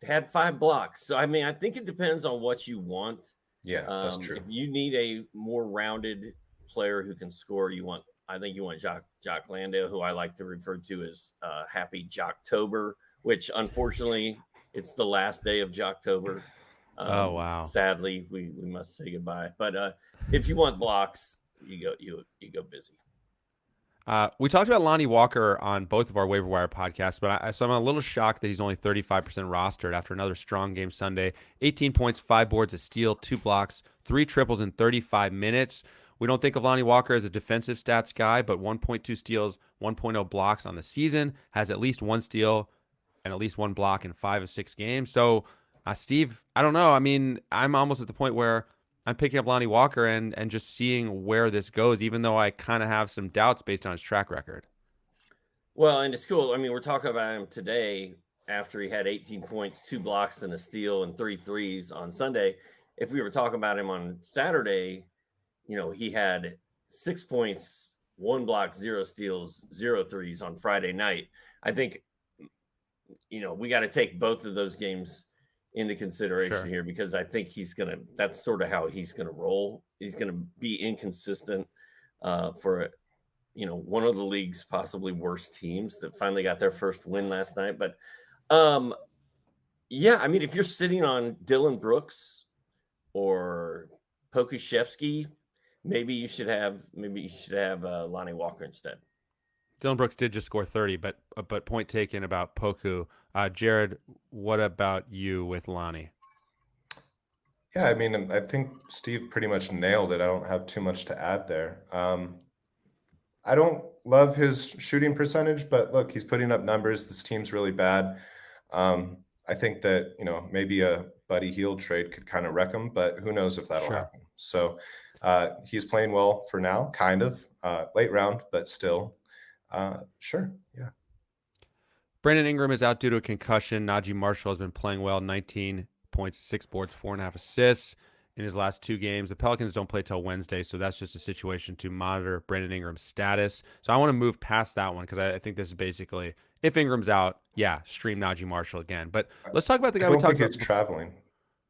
had 5 blocks. So, I mean, I think it depends on what you want. Yeah, that's true. If you need a more rounded player who can score, I think you want Jock Landale, who I like to refer to as Happy Jocktober, which unfortunately it's the last day of Jocktober. Oh, wow. Sadly, we must say goodbye. But if you want blocks, you go busy. We talked about Lonnie Walker on both of our waiver wire podcasts, but so I'm a little shocked that he's only 35% rostered after another strong game Sunday. 18 points, 5 boards, a steal, 2 blocks, 3 triples in 35 minutes. We don't think of Lonnie Walker as a defensive stats guy, but 1.2 steals, 1.0 blocks on the season, has at least 1 steal and at least 1 block in 5 of 6 games. So, Steve, I don't know. I mean, I'm almost at the point where I'm picking up Lonnie Walker and just seeing where this goes, even though I kind of have some doubts based on his track record. Well, and it's cool. I mean, we're talking about him today after he had 18 points, 2 blocks and a steal and 3 threes on Sunday. If we were talking about him on Saturday, he had 6 points, 1 block, 0 steals, 0 threes on Friday night. I think, we got to take both of those games into consideration Sure. here, because I think that's sort of how he's gonna roll. He's gonna be inconsistent for one of the league's possibly worst teams that finally got their first win last night. But yeah, I mean, if you're sitting on Dylan Brooks or Pokuševski, maybe you should have Lonnie Walker instead. Dylan Brooks did just score 30, but point taken about Poku. Jared, what about you with Lonnie? Yeah, I mean, I think Steve pretty much nailed it. I don't have too much to add there. I don't love his shooting percentage, but look, he's putting up numbers. This team's really bad. I think that, maybe a Buddy Hield trade could kind of wreck him, but who knows if that'll happen. So he's playing well for now, kind of. Late round, but still. Sure, yeah. Brandon Ingram is out due to a concussion. Najee Marshall has been playing well, 19 points, 6 boards, 4.5 assists in his last 2 games. The Pelicans don't play till Wednesday, so that's just a situation to monitor Brandon Ingram's status. So I want to move past that one because I think this is basically, if Ingram's out, yeah, stream Najee Marshall again. But let's talk about the guy we talked about. He's traveling,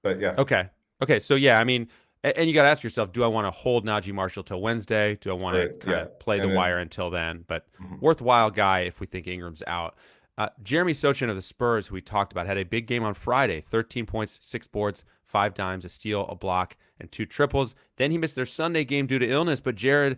but yeah. Okay. So yeah, I mean, and you got to ask yourself, do I want to hold Najee Marshall till Wednesday? Do I want to kind of play the wire until then? But worthwhile guy if we think Ingram's out. Jeremy Sochan of the Spurs, who we talked about, had a big game on Friday. 13 points, 6 boards, 5 dimes, a steal, a block, and 2 triples. Then he missed their Sunday game due to illness. But Jared,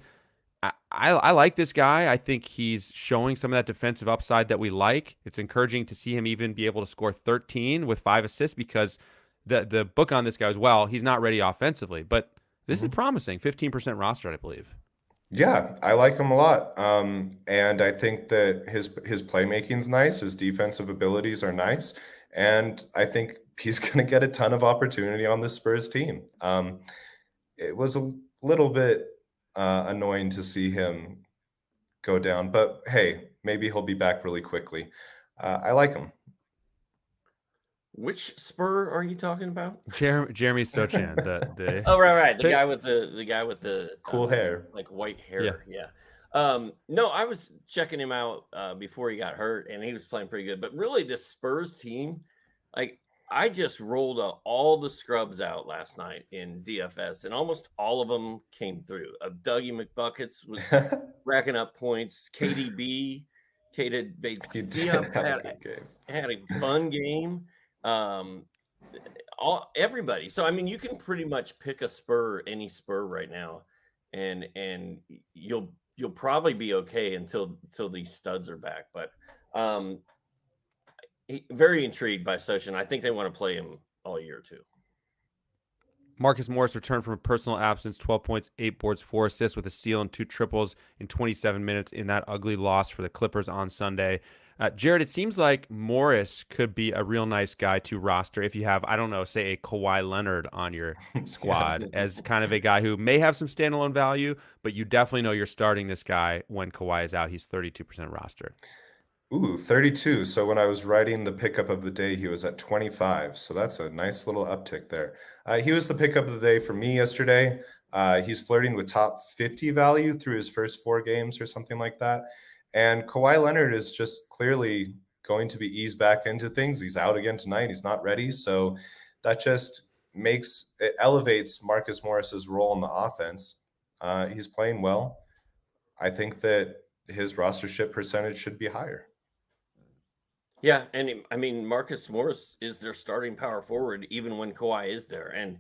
I like this guy. I think he's showing some of that defensive upside that we like. It's encouraging to see him even be able to score 13 with 5 assists because the book on this guy as well, he's not ready offensively. But this is promising. 15% rostered, I believe. Yeah, I like him a lot. And I think that his playmaking's nice. His defensive abilities are nice. And I think he's going to get a ton of opportunity on the Spurs team. It was a little bit annoying to see him go down. But hey, maybe he'll be back really quickly. I like him. Which Spur are you talking about? Jeremy Sochan. The oh right, the guy with the cool hair, like white hair. Yeah. No, I was checking him out before he got hurt, and he was playing pretty good. But really, this Spurs team, like I just rolled all the scrubs out last night in DFS, and almost all of them came through. Dougie McBuckets was racking up points. KDB, Kated Bates had a fun game. Everybody. So I mean, you can pretty much pick any Spur right now, and you'll probably be okay until these studs are back. But very intrigued by Sochan. I think they want to play him all year too. Marcus Morris returned from a personal absence, 12 points, 8 boards, 4 assists with a steal and 2 triples in 27 minutes in that ugly loss for the Clippers on Sunday. Jared, it seems like Morris could be a real nice guy to roster if you have, I don't know, say a Kawhi Leonard on your squad as kind of a guy who may have some standalone value, but you definitely know you're starting this guy when Kawhi is out. He's 32% rostered. Ooh, 32. So when I was writing the pickup of the day, he was at 25. So that's a nice little uptick there. He was the pickup of the day for me yesterday. He's flirting with top 50 value through his first 4 games or something like that. And Kawhi Leonard is just clearly going to be eased back into things. He's out again tonight. He's not ready. So that just elevates Marcus Morris's role in the offense. He's playing well. I think that his rostership percentage should be higher. Yeah, and I mean, Marcus Morris is their starting power forward even when Kawhi is there, and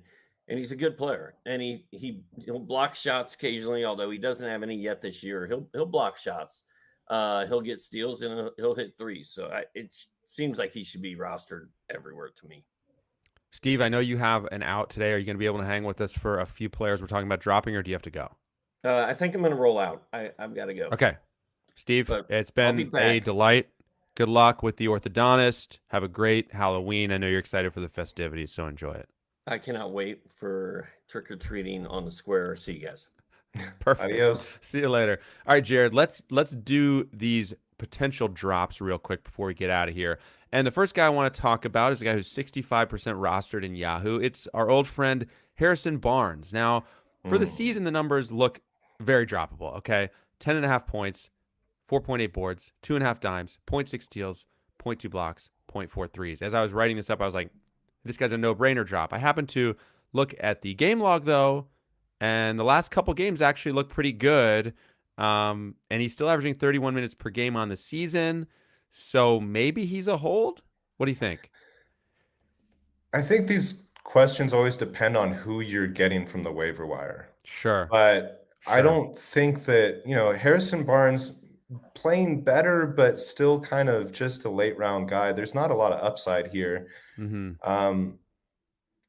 he's a good player, and he'll block shots occasionally, although he doesn't have any yet this year. He'll block shots, he'll get steals, and he'll hit threes. So it seems like he should be rostered everywhere to me. Steve, I know you have an out today. Are you going to be able to hang with us for a few players we're talking about dropping, or do you have to go? I think I'm going to roll out. I've got to go. Okay, Steve, it's been a delight. Good luck with the orthodontist. Have a great Halloween. I know you're excited for the festivities, so enjoy it. I cannot wait for trick-or-treating on the square. See you guys. Perfect. Adios. See you later. All right, Jared, let's do these potential drops real quick before we get out of here. And the first guy I want to talk about is a guy who's 65% rostered in Yahoo. It's our old friend Harrison Barnes. Now, for the season, the numbers look very droppable, okay? 10.5 points, 4.8 boards, 2.5 dimes, 0.6 steals, 0.2 blocks, 0.4 threes. As I was writing this up, I was like, this guy's a no-brainer drop. I happen to look at the game log though, and the last couple games actually look pretty good. And he's still averaging 31 minutes per game on the season. So maybe he's a hold. What do you think? I think these questions always depend on who you're getting from the waiver wire. Sure. But I Sure. don't think that, Harrison Barnes playing better, but still kind of just a late round guy. There's not a lot of upside here. Mm-hmm.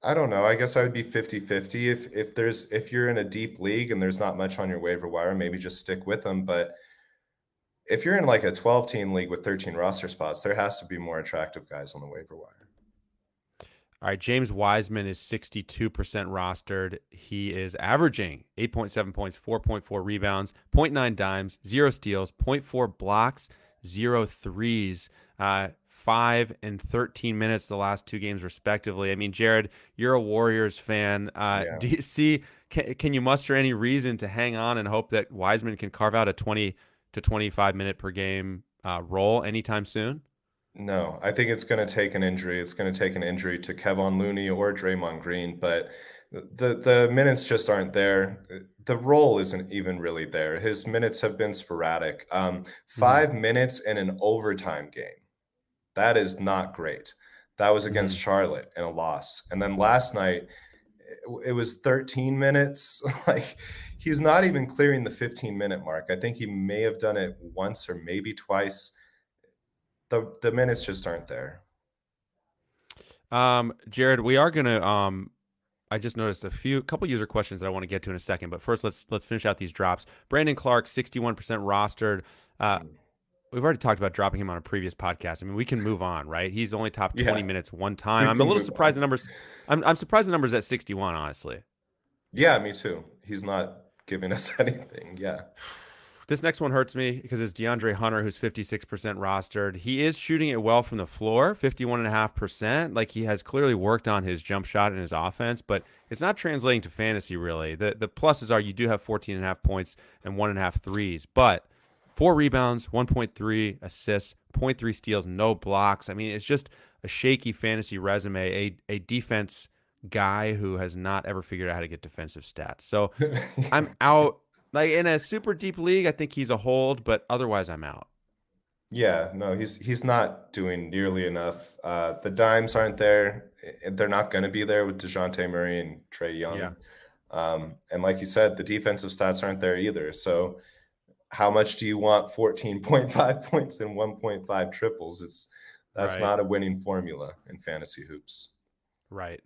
I don't know. I guess I would be 50-50. If you're in a deep league and there's not much on your waiver wire, maybe just stick with them. But if you're in like a 12-team league with 13 roster spots, there has to be more attractive guys on the waiver wire. All right, James Wiseman is 62% rostered. He is averaging 8.7 points, 4.4 rebounds, 0.9 dimes, 0 steals, 0.4 blocks, 0 threes, 5 and 13 minutes the last 2 games respectively. I mean, Jared, you're a Warriors fan. Yeah. Do you see, can you muster any reason to hang on and hope that Wiseman can carve out a 20 to 25 minute per game role anytime soon? No, I think it's going to take an injury. It's going to take an injury to Kevon Looney or Draymond Green, but the minutes just aren't there. The role isn't even really there. His minutes have been sporadic. 5 minutes in an overtime game. That is not great. That was against Charlotte in a loss. And then last night, it was 13 minutes. Like, he's not even clearing the 15-minute mark. I think he may have done it once or maybe twice. The minutes just aren't there. Jared, we are gonna I just noticed a couple user questions that I want to get to in a second, but first let's finish out these drops. Brandon Clark, 61% rostered. We've already talked about dropping him on a previous podcast. I mean, we can move on, right? He's only top 20 minutes one time. I'm a little surprised the numbers. I'm surprised the numbers at 61, honestly. Yeah, me too. He's not giving us anything. Yeah. This next one hurts me because it's DeAndre Hunter, who's 56% rostered. He is shooting it well from the floor, 51.5%. Like, he has clearly worked on his jump shot and his offense, but it's not translating to fantasy, really. The pluses are you do have 14.5 points and 1.5 threes, but 4 rebounds, 1.3 assists, 0.3 steals, no blocks. I mean, it's just a shaky fantasy resume, a defense guy who has not ever figured out how to get defensive stats. So I'm out. Like, in a super deep league, I think he's a hold, but otherwise I'm out. Yeah, no, he's not doing nearly enough. The dimes aren't there. They're not going to be there with DeJounte Murray and Trae Young. Yeah. And like you said, the defensive stats aren't there either. So how much do you want 14.5 points and 1.5 triples? That's Right. not a winning formula in fantasy hoops. Right.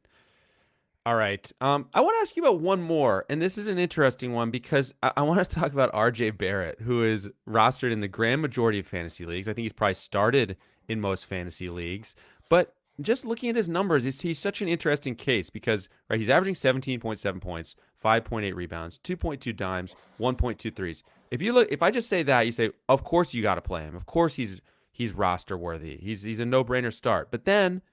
All right. I want to ask you about one more, and this is an interesting one because I want to talk about RJ Barrett, who is rostered in the grand majority of fantasy leagues. I think he's probably started in most fantasy leagues, but just looking at his numbers, he's such an interesting case because, right, he's averaging 17.7 points, 5.8 rebounds, 2.2 dimes, 1.2 threes. If I just say that, you say, of course you got to play him. Of course he's roster worthy. He's a no-brainer start. But then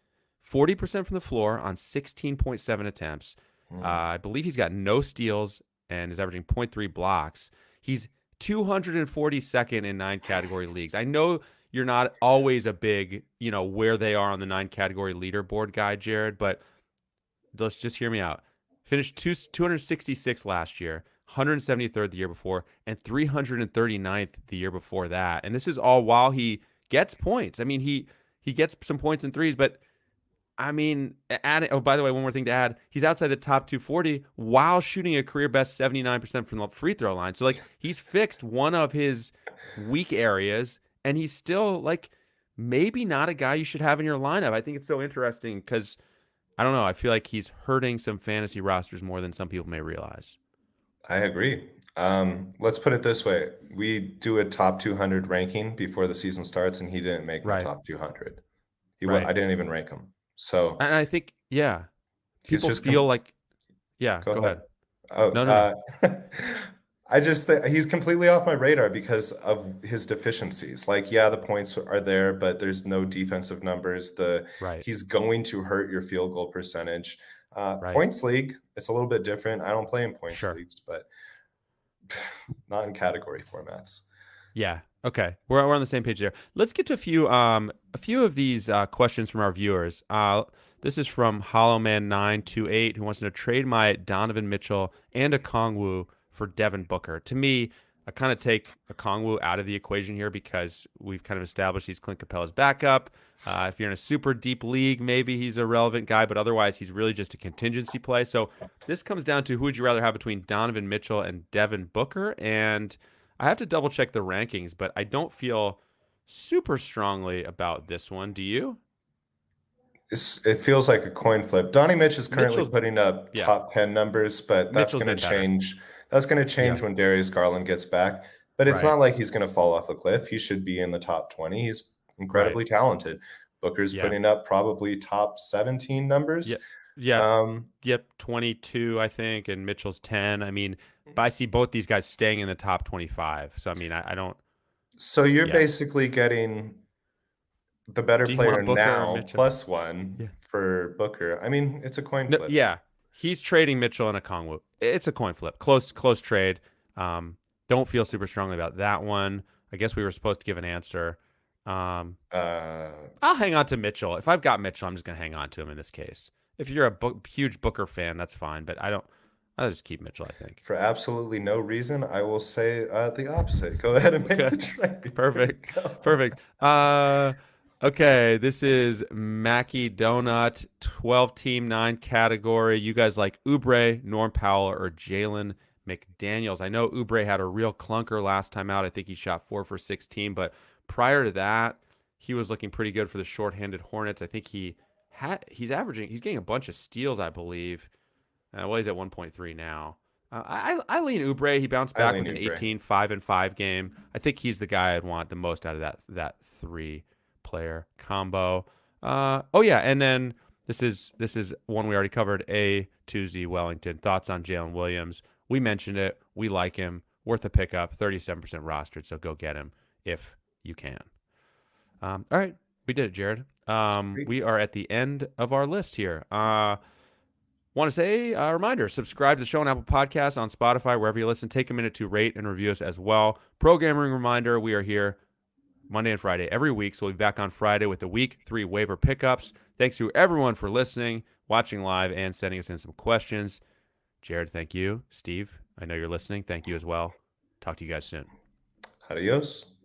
40% from the floor on 16.7 attempts. I believe he's got no steals and is averaging 0.3 blocks. He's 242nd in 9 category leagues. I know you're not always a big, where they are on the 9 category leaderboard guy, Jared, but let's just hear me out. Finished 266 last year, 173rd the year before, and 339th the year before that. And this is all while he gets points. I mean, he gets some points and threes, but I mean, by the way, one more thing to add. He's outside the top 240 while shooting a career best 79% from the free throw line. So, like, he's fixed one of his weak areas, and he's still, like, maybe not a guy you should have in your lineup. I think it's so interesting because, I don't know, I feel like he's hurting some fantasy rosters more than some people may realize. I agree. Let's put it this way. We do a top 200 ranking before the season starts, and he didn't make the top 200. I didn't even rank him. So, and I think, yeah, people feel like, yeah, go ahead. Oh, no. I just think he's completely off my radar because of his deficiencies. Like, yeah, the points are there, but there's no defensive numbers. He's going to hurt your field goal percentage. Points league, it's a little bit different. I don't play in points leagues, but not in category formats. Yeah. Okay. We're on the same page there. Let's get to a few of these questions from our viewers. This is from Hollowman928, who wants to trade my Donovan Mitchell and a Kongwu for Devin Booker. To me, I kind of take a Kongwu out of the equation here because we've kind of established he's Clint Capella's backup. If you're in a super deep league, maybe he's a relevant guy, but otherwise he's really just a contingency play. So this comes down to who would you rather have between Donovan Mitchell and Devin Booker? And I have to double check the rankings, but I don't feel super strongly about this one. Do you? It feels like a coin flip. Donnie Mitch is currently Mitchell's- putting up yeah. top 10 numbers, but that's Mitchell's going to been better. change. That's going to change Yeah. when Darius Garland gets back. But it's Right. not like he's going to fall off a cliff. He should be in the top 20. He's incredibly talented. Booker's Yeah. putting up probably top 17 numbers. Yeah. Yep, 22, I think, and Mitchell's 10. I mean, but I see both these guys staying in the top 25. So, I mean, I don't. So you're Yeah. basically getting the better Do you want player Booker or now Mitchell? plus one Yeah. for Booker. I mean, it's a coin No, flip. yeah, he's trading Mitchell and a Kongwu. It's a coin flip. Close trade. Don't feel super strongly about that one. I guess we were supposed to give an answer. I'll hang on to Mitchell. If I've got Mitchell, I'm just going to hang on to him in this case. If you're a huge Booker fan, that's fine. But I'll just keep Mitchell, I think. For absolutely no reason, I will say the opposite. Go ahead and make the trade. Perfect. Perfect. Okay, this is Mackie Donut, 12 team 9 category. You guys like Oubre, Norm Powell, or Jalen McDaniels? I know Oubre had a real clunker last time out. I think he shot 4 for 16, but prior to that, he was looking pretty good for the shorthanded Hornets. I think he's getting a bunch of steals, I believe. Well, he's at 1.3 now. I lean Oubre. He bounced back with an 18, 5-5 game. I think he's the guy I'd want the most out of that 3-player combo. And then this is one we already covered. A2Z Wellington. Thoughts on Jalen Williams? We mentioned it. We like him. Worth a pickup. 37% rostered. So go get him if you can. All right, we did it, Jared. We are at the end of our list here. Want to say a reminder, subscribe to the show on Apple Podcasts, on Spotify, wherever you listen. Take a minute to rate and review us as well. Programming reminder, we are here Monday and Friday every week, so we'll be back on Friday with the Week 3 waiver pickups. Thanks to everyone for listening, watching live, and sending us in some questions. Jared, thank you. Steve, I know you're listening. Thank you as well. Talk to you guys soon. Adios.